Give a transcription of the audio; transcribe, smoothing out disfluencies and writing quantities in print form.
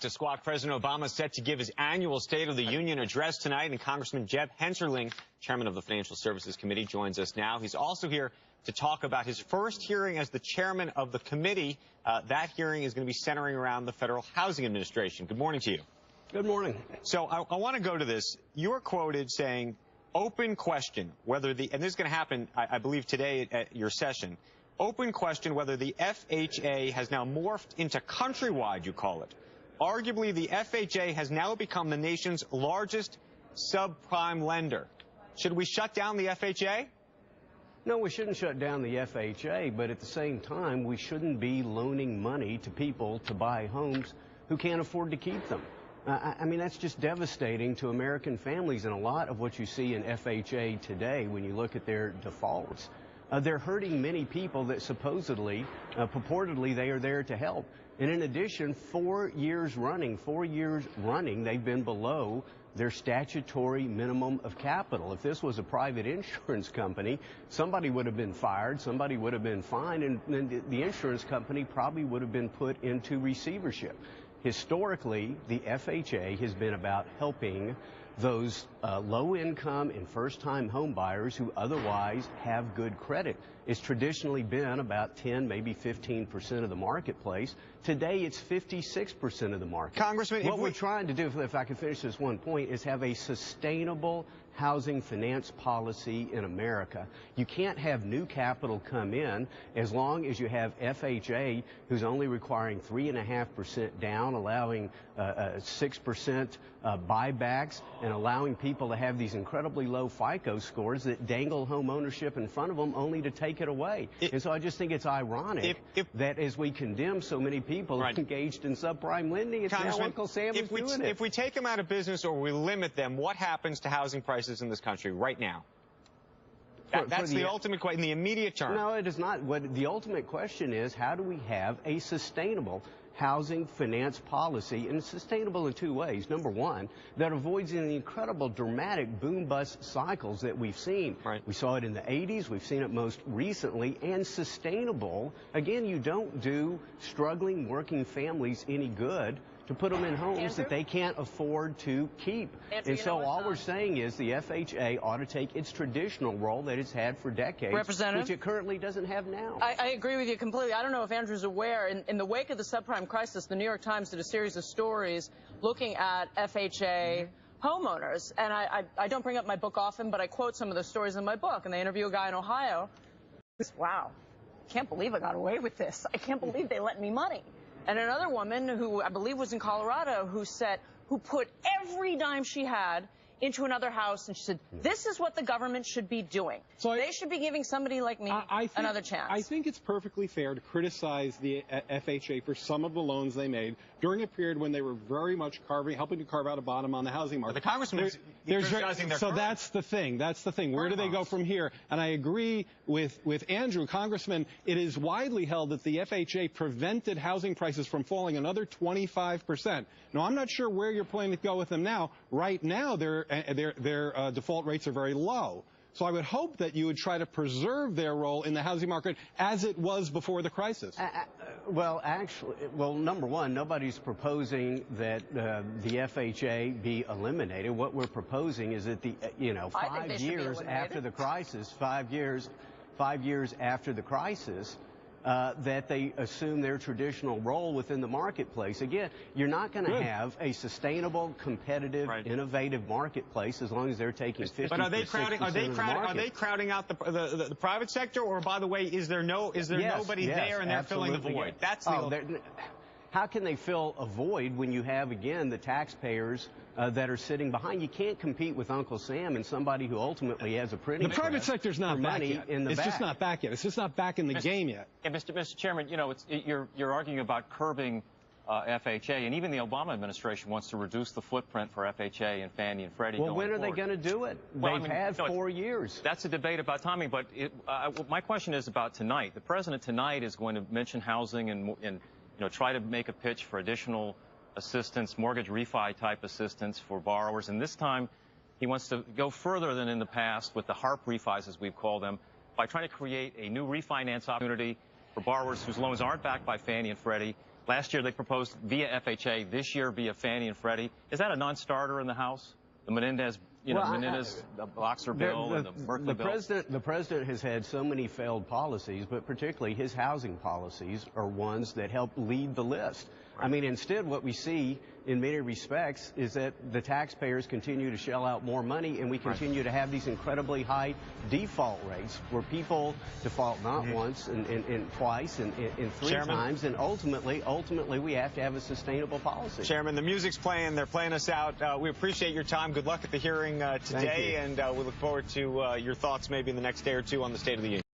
To Squawk, President Obama is set to give his annual State of the Union address tonight, and Congressman Jeb Hensarling, chairman of the Financial Services Committee, joins us now. He's also here to talk about his first hearing as the chairman of the committee. That hearing is going to be centering around the Federal Housing Administration. Good morning to you. Good morning. So I want to go to this. You are quoted saying, open question whether the, and this is going to happen, I believe, today at your session, open question whether the FHA has now morphed into countrywide, you call it. Arguably, the FHA has now become the nation's largest subprime lender. Should we shut down the FHA? No, we shouldn't shut down the FHA, but at the same time, we shouldn't be loaning money to people to buy homes who can't afford to keep them. I mean, that's just devastating to American families, and a lot of what you see in FHA today when you look at their defaults. They're hurting many people that supposedly, purportedly, they are there to help. And in addition, 4 years running, they've been below their statutory minimum of capital. If this was a private insurance company, somebody would have been fired, somebody would have been fined, and then the insurance company probably would have been put into receivership. Historically, the FHA has been about helping those low-income and first-time home buyers who otherwise have good credit. It's traditionally been about 10, maybe 15% of the marketplace. Today, it's 56% of the market. Congressman, what we're trying to do, if I can finish this one point, is have a sustainable housing finance policy in America. You can't have new capital come in as long as you have FHA, who's only requiring 3.5% down, allowing 6% buybacks, and allowing people to have these incredibly low FICO scores that dangle home ownership in front of them only to take it away. And so I just think it's ironic that as we condemn so many people engaged in subprime lending, it's now Uncle Sam is doing it. If we take them out of business or we limit them, what happens to housing prices in this country right now? That's the ultimate question, in the immediate term. No, it is not. What the ultimate question is, how do we have a sustainable housing finance policy, and it's sustainable in two ways. Number one, that avoids the incredible dramatic boom-bust cycles that we've seen. We saw it in the 80s, we've seen it most recently, and sustainable. Again, you don't do struggling working families any good to put them in homes that they can't afford to keep. And so all we're saying is the FHA ought to take its traditional role that it's had for decades, which it currently doesn't have now. I agree with you completely. I don't know if Andrew's aware, in the wake of the subprime crisis, the New York Times did a series of stories looking at FHA homeowners. And I don't bring up my book often, but I quote some of the stories in my book. And they interview a guy in Ohio. Wow, can't believe I got away with this. I can't believe they lent me money. And another woman who I believe was in Colorado who put every dime she had into another house, and she said, this is what the government should be doing. So they should be giving somebody like me another chance. I think it's perfectly fair to criticize the FHA for some of the loans they made during a period when they were very much helping to carve out a bottom on the housing market. But the congressman so that's the thing. That's the thing. Where do they go from here? And I agree with Andrew, Congressman. It is widely held that the FHA prevented housing prices from falling another 25%. Now, I'm not sure where you're planning to go with them now. Right now, their default rates are very low. So I would hope that you would try to preserve their role in the housing market as it was before the crisis. Well, actually, number one, nobody's proposing that the FHA be eliminated. What we're proposing is that 5 years after the crisis, 5 years after the crisis, that they assume their traditional role within the marketplace. Again, you're not going to have a sustainable, competitive, innovative marketplace as long as they're taking 50%. But are they crowding out the private sector, or by the way, is there nobody there and they're filling the void? That's how can they fill a void when you have, again, the taxpayers that are sitting behind? You can't compete with Uncle Sam and somebody who ultimately has a printing press. The private sector's not back yet. It's just not back yet. It's just not back in the game yet. Yeah, Mr. Chairman, you're arguing about curbing FHA, and even the Obama administration wants to reduce the footprint for FHA and Fannie and Freddie. Well, when are they going to do it? They've had 4 years. That's a debate about timing, but my question is about tonight. The president tonight is going to mention housing and try to make a pitch for additional assistance, mortgage refi type assistance for borrowers. And this time, he wants to go further than in the past with the HARP refis, as we've called them, by trying to create a new refinance opportunity for borrowers whose loans aren't backed by Fannie and Freddie, Last year they proposed via FHA. This year via Fannie and Freddie. Is that a non-starter in the House? The Menendez, the Boxer bill and the Merkley bill? The president has had so many failed policies, but particularly his housing policies are ones that help lead the list. Right. I mean, instead what we see in many respects is that the taxpayers continue to shell out more money, and we continue to have these incredibly high default rates where people default not once and twice and three times, and ultimately we have to have a sustainable policy. Chairman, the music's playing. They're playing us out. We appreciate your time. Good luck at the hearing today, and we look forward to your thoughts maybe in the next day or two on the State of the Union.